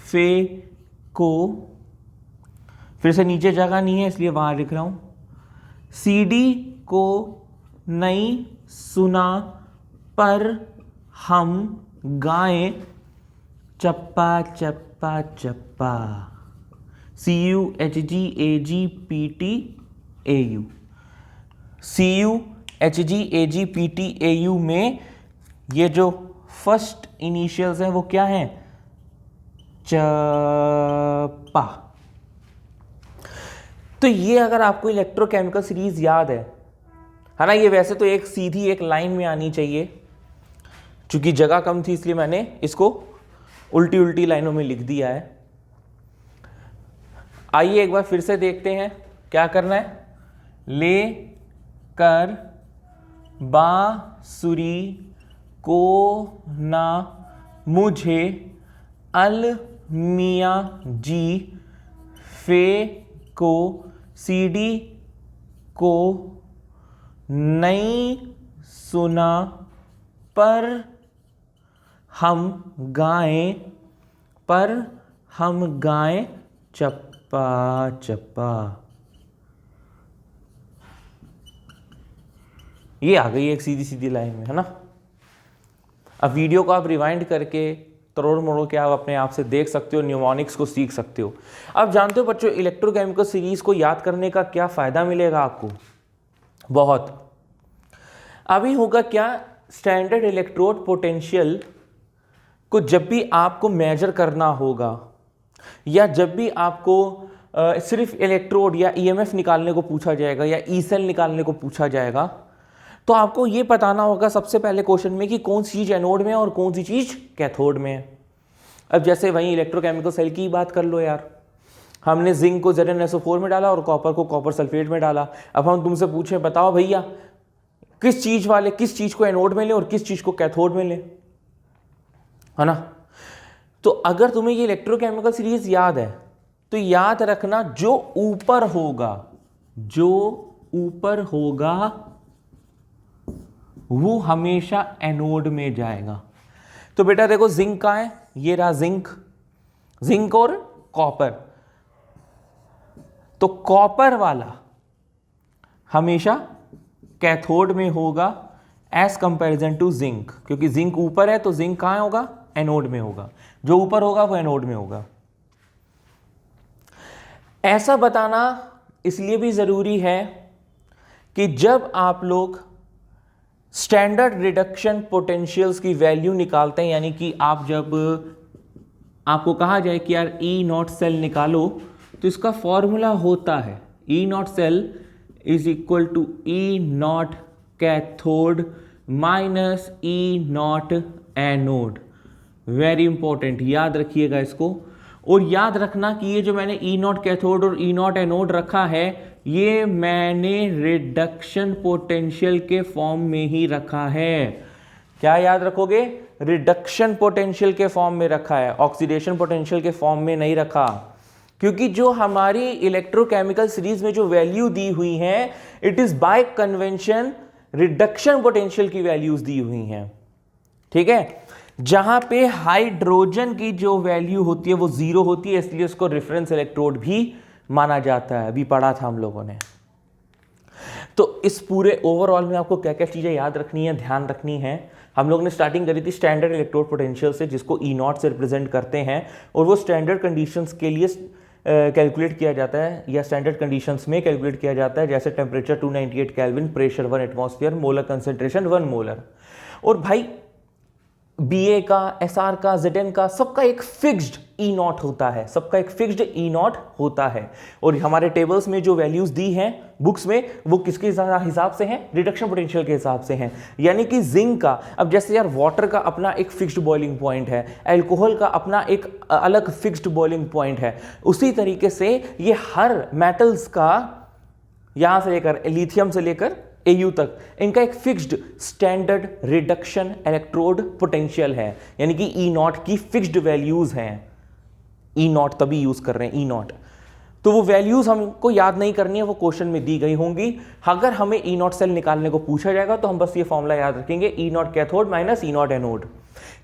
फे को, फिर से नीचे जगह नहीं है इसलिए वहां लिख रहा हूं, सीडी को नहीं सुना पर हम गाएं चप्पा चप्पा चप्पा, CUHGAGPTAU। CUHGAGPTAU में ये जो फर्स्ट इनिशियल्स हैं वो क्या हैं? चप्पा। तो ये अगर आपको इलेक्ट्रोकेमिकल सीरीज याद है ना, ये वैसे तो एक सीधी एक लाइन में आनी चाहिए, चूंकि जगह कम थी इसलिए मैंने इसको उल्टी उल्टी लाइनों में लिख दिया है। आइए एक बार फिर से देखते हैं क्या करना है। ले कर बांसुरी को ना, मुझे अल मियां जी फे को सीडी को नहीं सुना पर हम गाएं चप्पा चप्पा। ये आ गई एक सीधी सीधी लाइन में, है ना। अब वीडियो को आप रिवाइंड करके तरोड़ मरोड़ के आप अपने आप से देख सकते हो, न्यूमोनिक्स को सीख सकते हो। अब जानते हो बच्चों, इलेक्ट्रोकेमिकल सीरीज को याद करने का क्या फायदा मिलेगा आपको? बहुत। अभी होगा क्या, स्टैंडर्ड इलेक्ट्रोड पोटेंशियल को जब भी आपको मेजर करना होगा या जब भी आपको सिर्फ इलेक्ट्रोड या ईएमएफ निकालने को पूछा जाएगा या ई सेल निकालने को पूछा जाएगा, तो आपको ये बताना होगा सबसे पहले क्वेश्चन में कि कौन सी चीज एनोड में है और कौन सी चीज कैथोड में है। अब जैसे वहीं इलेक्ट्रोकेमिकल सेल की बात कर लो यार, हमने जिंक को ZnSO4 में डाला और कॉपर को कॉपर सल्फेट में डाला। अब हम तुमसे पूछें, बताओ भैया किस चीज को एनोड में ले और किस चीज को कैथोड में ले, है ना। तो अगर तुम्हें ये इलेक्ट्रोकेमिकल सीरीज याद है तो याद रखना, जो ऊपर होगा वो हमेशा एनोड में जाएगा। तो बेटा देखो जिंक कहां है, ये रहा जिंक और कॉपर। तो कॉपर वाला हमेशा कैथोड में होगा एज कंपैरिजन टू जिंक, क्योंकि जिंक ऊपर है तो जिंक कहां होगा? एनोड में होगा। जो ऊपर होगा वो एनोड में होगा। ऐसा बताना इसलिए भी ज़रूरी है कि जब आप लोग स्टैंडर्ड रिडक्शन पोटेंशियल्स की वैल्यू निकालते हैं, यानी कि आप जब आपको कहा जाए कि यार ई नॉट सेल निकालो, तो इसका फॉर्मूला होता है E nought cell is equal to E nought cathode minus E nought anode. Very important, याद रखिएगा इसको। और याद रखना कि ये जो मैंने ई नॉट कैथोड और ई नॉट एनोड रखा है, ये मैंने रिडक्शन पोटेंशियल के फॉर्म में ही रखा है। क्या याद रखोगे? रिडक्शन पोटेंशियल के फॉर्म में रखा है, ऑक्सीडेशन पोटेंशियल के फॉर्म में नहीं रखा। क्योंकि जो हमारी इलेक्ट्रोकेमिकल सीरीज में जो वैल्यू दी हुई है, it is by convention reduction potential की वैल्यूज दी हुई हैं। ठीक है, जहां पे हाइड्रोजन की जो वैल्यू होती है वो 0 होती है, इसलिए उसको रेफरेंस इलेक्ट्रोड भी माना जाता है। अभी पढ़ा था हम लोगों ने। तो इस पूरे ओवरऑल में आपको क्या क्या चीजें याद रखनी है, ध्यान रखनी है। हम लोग ने स्टार्टिंग करी थी स्टैंडर्ड इलेक्ट्रोड पोटेंशियल से, जिसको ई नॉट से रिप्रेजेंट करते हैं, और वो स्टैंडर्ड कंडीशंस के लिए कैलकुलेट किया जाता है, या स्टैंडर्ड कंडीशंस में कैलकुलेट किया जाता है, जैसे temperature 298 kelvin, pressure 1 atmosphere, molar concentration 1 molar. और भाई बीए का, एसआर का, जेडएन का, सबका एक फिक्स्ड ई नॉट होता है, सबका एक फिक्स्ड ई नॉट होता है। और हमारे टेबल्स में जो वैल्यूज दी हैं बुक्स में, वो किसके हिसाब से हैं? रिडक्शन पोटेंशियल के हिसाब से हैं। यानी कि जिंक का, अब जैसे यार वाटर का अपना एक फिक्स्ड बॉइलिंग पॉइंट है, अल्कोहल का अपना एक अलग फिक्स्ड बॉइलिंग पॉइंट है, उसी तरीके से ये हर मेटल्स का, यहां से लेकर लिथियम से लेकर AU तक, इनका एक fixed standard reduction electrode potential है। यानी कि ई नॉट की फिक्स्ड वैल्यूज हैं। ई नॉट तभी यूज कर रहे हैं, ई नॉट। तो वो वैल्यूज हमको याद नहीं करनी है, वो क्वेश्चन में दी गई होंगी। अगर हमें ई नॉट सेल निकालने को पूछा जाएगा तो हम बस ये फॉर्मूला याद रखेंगे, E nought cathode minus E nought anode.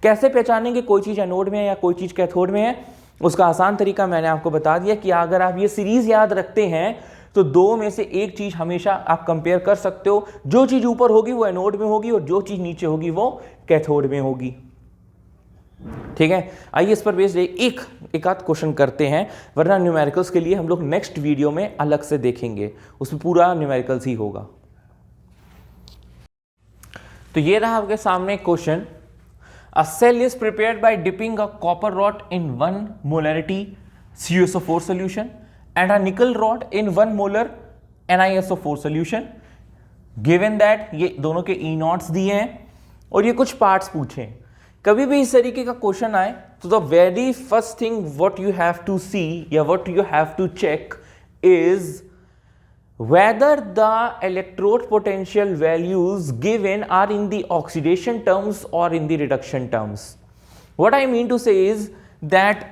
कैसे पहचानेंगे कोई चीज एनोड में है या कोई चीज कैथोड में है? उसका आसान तरीका मैंने आपको बता दिया कि अगर आप ये सीरीज याद रखते हैं तो दो में से एक चीज हमेशा आप कंपेयर कर सकते हो। जो चीज ऊपर होगी वो एनोड में होगी, और जो चीज नीचे होगी वो कैथोड में होगी। ठीक है, आइए इस पर बेस्ड एक आध क्वेश्चन करते हैं, वरना न्यूमेरिकल्स के लिए हम लोग नेक्स्ट वीडियो में अलग से देखेंगे, उसमें पूरा न्यूमेरिकल्स ही होगा। तो ये रहा आपके सामने question. A cell is prepared by dipping a copper rod in 1 molarity CuSO4 solution and a nickel rod in 1 molar NiSO4 solution, given that ये दोनों के ई नॉट्स दिए हैं और ये कुछ पार्ट्स पूछे। कभी भी इस तरीके का क्वेश्चन आए तो the very first thing what you have to see या what you have to check is whether the electrode potential values given are in the oxidation terms or in the reduction terms. What I mean to say is that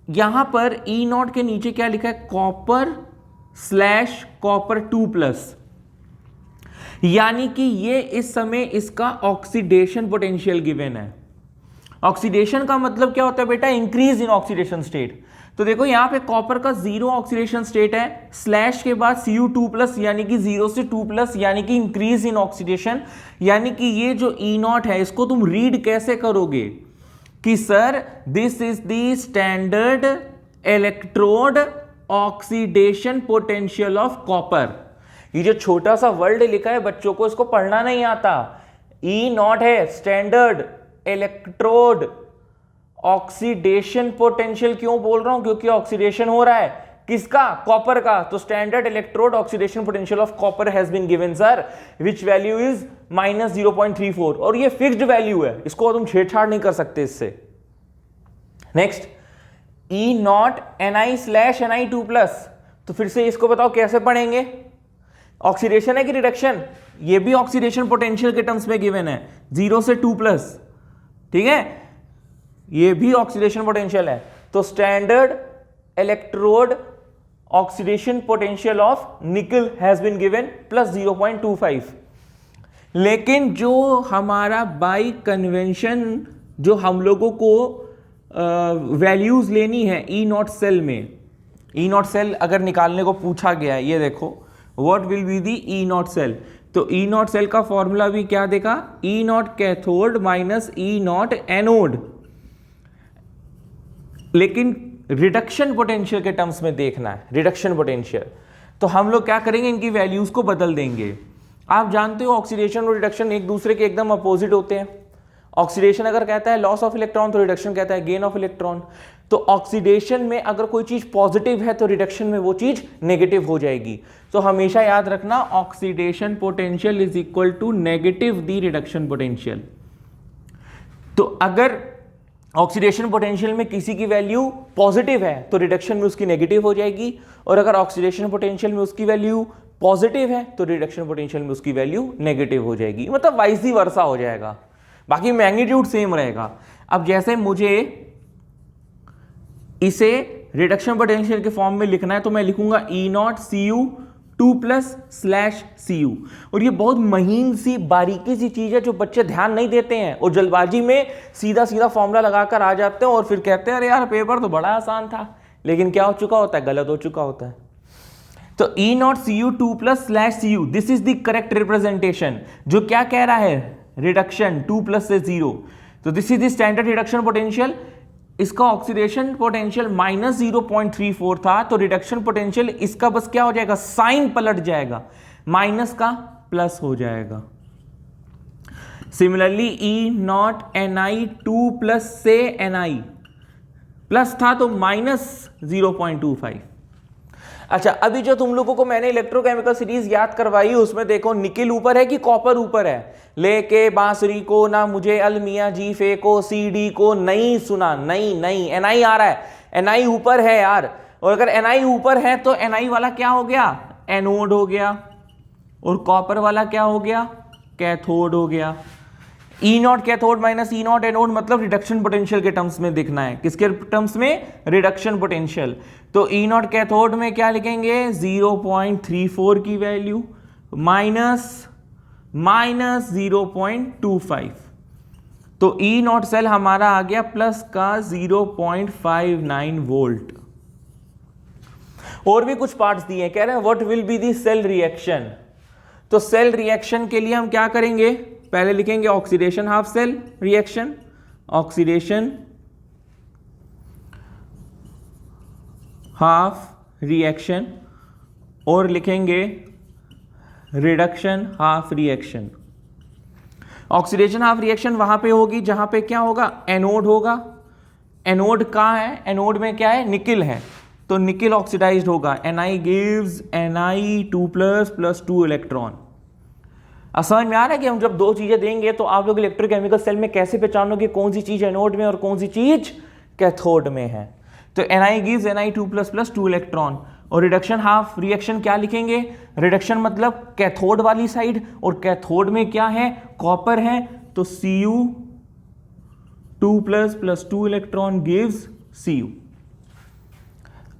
यहां पर ई not के नीचे क्या लिखा है? Copper slash copper 2+, यानी कि ये इस समय इसका ऑक्सीडेशन पोटेंशियल गिवन है। ऑक्सीडेशन का मतलब क्या होता है बेटा? Increase in oxidation state. तो देखो यहां पे कॉपर का 0 ऑक्सीडेशन स्टेट है, स्लैश के बाद Cu2+, यानी कि 0 से 2+, यानी कि इंक्रीज इन ऑक्सीडेशन। यानी कि ये जो ई नॉट है इसको तुम रीड कैसे करोगे कि sir this is the standard electrode oxidation potential of copper. ये जो छोटा सा वर्ड लिखा है बच्चों को इसको पढ़ना नहीं आता। ई नॉट है स्टैंडर्ड इलेक्ट्रोड ऑक्सीडेशन पोटेंशियल। क्यों बोल रहा हूं? क्योंकि ऑक्सीडेशन हो रहा है किसका? कॉपर का। तो standard electrode oxidation potential of copper has been given sir, which value is -0.34, और ये फिक्स्ड वैल्यू है, इसको तुम छेड़छाड़ नहीं कर सकते इससे। नेक्स्ट, ई नॉट Ni/Ni2+, तो फिर से इसको बताओ कैसे पढ़ेंगे? ऑक्सीडेशन है कि रिडक्शन? ये भी ऑक्सीडेशन पोटेंशियल के टर्म्स में गिवन है, 0 से 2+, ठीक है, ये भी ऑक्सीडेशन पोटेंशियल है। तो standard electrode oxidation potential of nickel has been given +0.25। लेकिन जो हमारा बाई कन्वेंशन जो हम लोगों को वैल्यूज लेनी है ई नॉट सेल में, ई नॉट सेल अगर निकालने को पूछा गया है, ये देखो what will be the E nought cell. तो ई नॉट सेल का फॉर्मूला भी क्या देखा? E nought cathode minus E nought anode. लेकिन रिडक्शन पोटेंशियल के टर्म्स में देखना है, रिडक्शन पोटेंशियल, तो हम लोग क्या करेंगे, इनकी वैल्यूज को बदल देंगे। आप जानते हो ऑक्सीडेशन और रिडक्शन एक दूसरे के एकदम अपोजिट होते हैं। ऑक्सीडेशन अगर कहता है लॉस ऑफ इलेक्ट्रॉन तो रिडक्शन कहता है गेन ऑफ इलेक्ट्रॉन। तो ऑक्सीडेशन में अगर कोई चीज पॉजिटिव है तो रिडक्शन में वो चीज नेगेटिव हो जाएगी। तो हमेशा याद रखना oxidation potential is equal to negative the reduction potential. तो अगर ऑक्सीडेशन पोटेंशियल में किसी की वैल्यू पॉजिटिव है तो रिडक्शन में उसकी नेगेटिव हो जाएगी, और अगर ऑक्सीडेशन पोटेंशियल में उसकी वैल्यू पॉजिटिव है तो रिडक्शन पोटेंशियल में उसकी वैल्यू नेगेटिव हो जाएगी, मतलब वाइस वर्सा हो जाएगा, बाकी मैग्नीट्यूड सेम रहेगा। अब जैसे मुझे इसे रिडक्शन पोटेंशियल के फॉर्म में लिखना है तो मैं लिखूंगा E0 Cu2+/Cu, और ये बहुत महीन सी बारीकी सी चीज है जो बच्चे ध्यान नहीं देते हैं और जल्दबाजी में सीधा सीधा फॉर्मूला लगाकर आ जाते हैं और फिर कहते हैं अरे यार पेपर तो बड़ा आसान था, लेकिन क्या हो चुका होता है, गलत हो चुका होता है। तो E0 Cu2+/Cu, this is the correct representation. जो क्या कह रहा है, रिडक्शन 2 + से 0, तो this is the standard reduction potential. इसका ऑक्सीडेशन पोटेंशियल -0.34 था, तो रिडक्शन पोटेंशियल इसका बस क्या हो जाएगा, साइन पलट जाएगा, माइनस का प्लस हो जाएगा। सिमिलरली E0 Ni2 + से Ni प्लस था तो -0.25। अच्छा, अभी जो तुम लोगों को मैंने इलेक्ट्रोकेमिकल सीरीज याद करवाई उसमें देखो निकिल ऊपर है कि कॉपर ऊपर है। लेके बांसुरी को ना मुझे अलमिया जी फे को CD को नहीं सुना, नहीं Ni आ रहा है, Ni ऊपर है यार। और अगर Ni ऊपर है तो Ni वाला क्या हो गया, एनोड हो गया, और कॉपर वाला क्या हो गया, कैथोड हो गया। E0 कैथोड -E0 एनोड, मतलब रिडक्शन पोटेंशियल के टर्म्स में दिखना है। किसके टर्म्स में, रिडक्शन पोटेंशियल। तो E0 कैथोड में क्या लिखेंगे, 0.34 की वैल्यू -0.25, तो E0 सेल हमारा आ गया प्लस का 0.59 वोल्ट। और भी कुछ पार्ट्स दिए हैं, कह रहे हैं what will be the cell reaction. तो सेल रिएक्शन के लिए हम क्या करेंगे, पहले लिखेंगे oxidation half cell reaction, oxidation half reaction, और लिखेंगे reduction half reaction. Oxidation half reaction वहां पे होगी जहां पे क्या होगा, एनोड होगा। एनोड कहाँ है, एनोड में क्या है, निकिल है, तो निकिल ऑक्सीडाइज्ड होगा। Ni gives Ni2+ + 2 electron. समझ में आ रहा है कि हम जब दो चीजें देंगे तो आप लोग इलेक्ट्रोकेमिकल सेल में कैसे पहचानोगे कौन सी चीज एनोड में और कौन सी चीज कैथोड में है। तो Ni गिव्स Ni2+ + 2 इलेक्ट्रॉन। और रिडक्शन हाफ रिएक्शन क्या लिखेंगे, रिडक्शन मतलब कैथोड वाली साइड, और कैथोड में क्या है, कॉपर है, तो Cu2+ + 2 इलेक्ट्रॉन गिव्स Cu।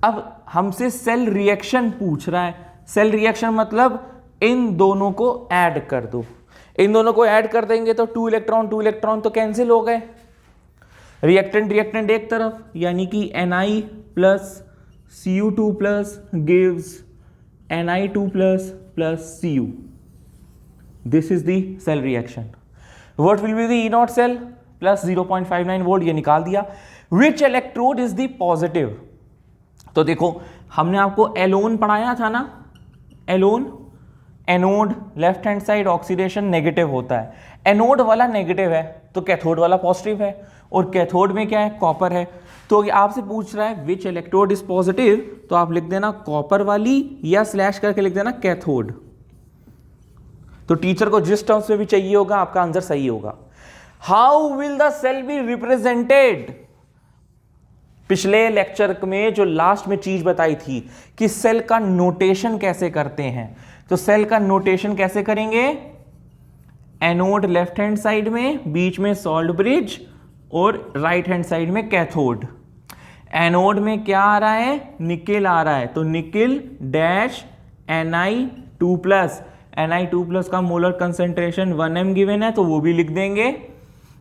अब हमसे सेल रिएक्शन पूछ रहा है। सेल रिएक्शन मतलब इन दोनों को ऐड कर दो। इन दोनों को ऐड कर देंगे तो 2 इलेक्ट्रॉन तो कैंसिल हो गए। रिएक्टेंट एक तरफ, यानी कि Ni + Cu2+ gives Ni2+ + Cu। This is the cell reaction. What will be the E0 cell, plus 0.59 volt, ये निकाल दिया। Which electrode is the positive, तो देखो हमने आपको एलोन पढ़ाया था ना, LOAN, anode left hand side oxidation negative होता है, एनोड वाला नेगेटिव है तो कैथोड वाला पॉजिटिव है, और कैथोड में क्या है, कॉपर है। तो ये आपसे पूछ रहा है विच इलेक्ट्रोड इज पॉजिटिव, तो आप लिख देना कॉपर वाली, या स्लैश करके लिख देना कैथोड। तो टीचर को जिस टर्म्स में भी चाहिए होगा आपका आंसर सही होगा। How will the cell be represented, पिछले लेक्चर में जो लास्ट में चीज बताई थी कि सेल का नोटेशन कैसे करते हैं, तो सेल का नोटेशन कैसे करेंगे, एनोड लेफ्ट हैंड साइड में, बीच में सॉल्ट ब्रिज, और राइट हैंड साइड में कैथोड। एनोड में क्या आ रहा है, निकिल आ रहा है, तो निकिल डैश Ni2+, Ni2+ का मोलर कंसेंट्रेशन 1m गिवन है तो वो भी लिख देंगे।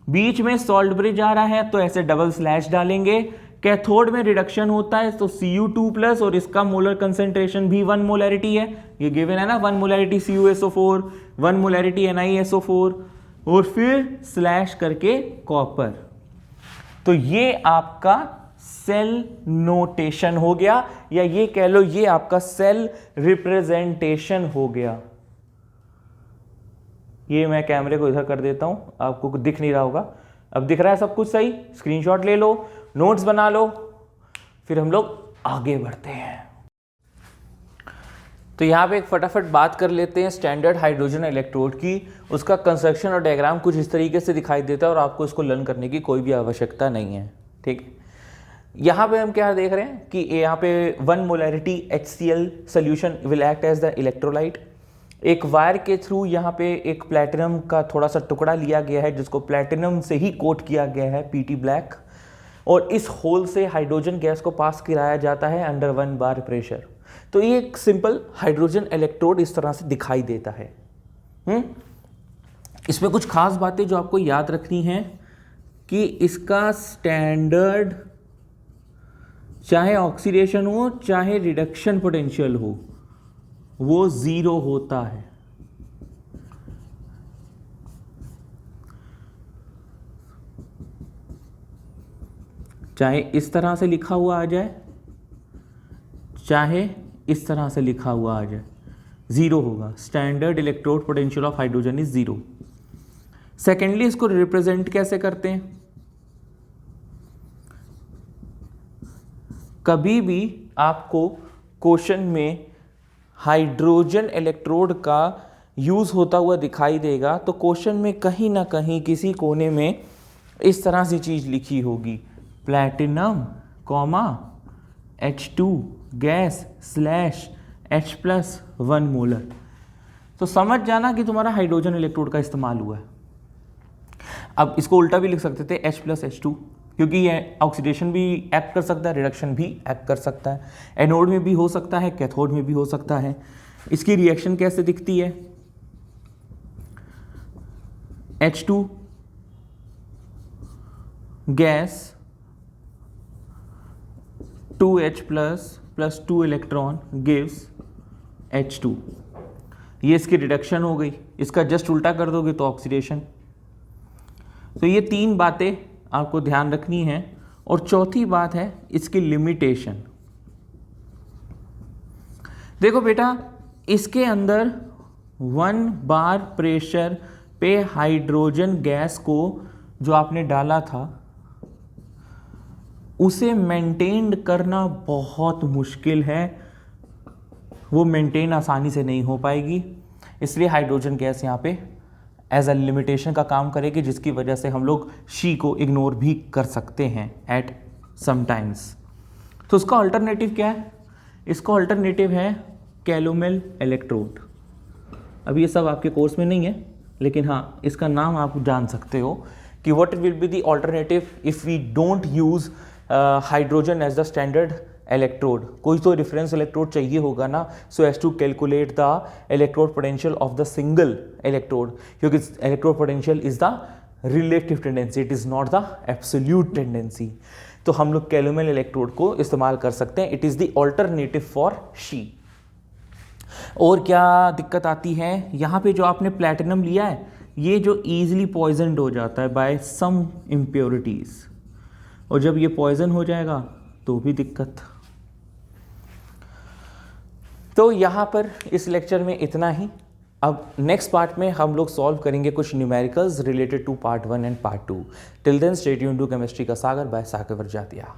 बीच में सॉल्ट ब्रिज आ रहा है तो ऐसे डबल स्लैश डालेंगे। कैथोड में रिडक्शन होता है तो Cu2+, और इसका मोलर कंसेंट्रेशन भी 1 मोलैरिटी है, ये गिवन है ना, 1 मोलैरिटी CuSO4, 1 मोलैरिटी NiSO4, और फिर स्लैश करके कॉपर। तो ये आपका सेल नोटेशन हो गया, या ये कह लो ये आपका सेल रिप्रेजेंटेशन हो गया। ये मैं कैमरे को इधर कर देता हूं, आपको कुछ दिख नहीं रहा होगा, अब दिख रहा है सब कुछ सही। स्क्रीनशॉट ले लो, नोट्स बना लो, फिर हम लोग आगे बढ़ते हैं। तो यहाँ पे एक फटाफट बात कर लेते हैं स्टैंडर्ड हाइड्रोजन इलेक्ट्रोड की। उसका कंस्ट्रक्शन और डायग्राम कुछ इस तरीके से दिखाई देता है और आपको इसको लर्न करने की कोई भी आवश्यकता नहीं है, ठीक है। यहाँ पे हम क्या देख रहे हैं कि यहाँ पे 1 molarity HCl solution will act as the electrolyte. एक वायर के थ्रू यहाँ पे एक प्लेटिनम का थोड़ा सा टुकड़ा लिया गया है जिसको प्लेटिनम से ही कोट किया गया है PT ब्लैक, और इस होल से हाइड्रोजन गैस को पास कराया जाता है अंडर 1 बार प्रेशर। तो ये एक सिंपल हाइड्रोजन इलेक्ट्रोड इस तरह से दिखाई देता है। इसमें कुछ खास बातें जो आपको याद रखनी है कि इसका स्टैंडर्ड चाहे ऑक्सीडेशन हो चाहे रिडक्शन पोटेंशियल हो वो 0 होता है। चाहे इस तरह से लिखा हुआ आ जाए चाहे इस तरह से लिखा हुआ आ जाए, 0 होगा। Standard electrode potential of hydrogen is 0। Secondly इसको रिप्रेजेंट कैसे करते हैं? कभी भी आपको क्वेश्चन में हाइड्रोजन इलेक्ट्रोड का यूज होता हुआ दिखाई देगा तो क्वेश्चन में कहीं ना कहीं किसी कोने में इस तरह से चीज लिखी होगी, platinum comma H2 gas slash H+1 molar. तो समझ जाना कि तुम्हारा हाइड्रोजन इलेक्ट्रोड का इस्तेमाल हुआ है। अब इसको उल्टा भी लिख सकते थे H+H2, क्योंकि ये ऑक्सीडेशन भी एक्ट कर सकता है, रिडक्शन भी एक्ट कर सकता है। एनोड में भी हो सकता है, कैथोड में भी हो सकता है। इसकी रिएक्शन कैसे दिखती है? H2 gas 2H plus 2 electron gives H2। ये इसकी रिडक्शन हो गई। इसका जस्ट उल्टा कर दोगे तो ऑक्सीडेशन। तो ये 3 बातें आपको ध्यान रखनी है। और चौथी बात है इसकी लिमिटेशन। देखो बेटा, इसके अंदर 1 बार प्रेशर पे हाइड्रोजन गैस को जो आपने डाला था उसे मेंटेन करना बहुत मुश्किल है, वो मेंटेन आसानी से नहीं हो पाएगी। इसलिए हाइड्रोजन गैस यहाँ पे एज अ लिमिटेशन का काम करेगी, जिसकी वजह से हम लोग शी को इग्नोर भी कर सकते हैं एट सम टाइम्स। तो उसका अल्टरनेटिव क्या है? इसका अल्टरनेटिव है कैलोमेल इलेक्ट्रोड। अब ये सब आपके कोर्स में नहीं है, लेकिन हाँ इसका नाम आप जान सकते हो कि what will be the alternative if we don't use hydrogen as the standard electrode. कोई तो रेफरेंस इलेक्ट्रोड चाहिए होगा ना, so as to calculate the electrode potential of the single electrode, क्योंकि electrode potential is the relative tendency, it is not the absolute tendency. तो हम लोग कैलोमेल electrode को इस्तेमाल कर सकते हैं। It is the alternative for she. और क्या दिक्कत आती है, यहाँ पे जो आपने प्लैटिनम लिया है ये जो ईजिली पॉइजनड हो जाता है बाय सम इम्प्योरिटीज, और जब ये पॉइजन हो जाएगा तो भी दिक्कत। तो यहाँ पर इस लेक्चर में इतना ही। अब नेक्स्ट पार्ट में हम लोग सॉल्व करेंगे कुछ numericals related to part 1 and part 2। Till then stay tuned to chemistry का सागर बाय सागर वर्जातिया।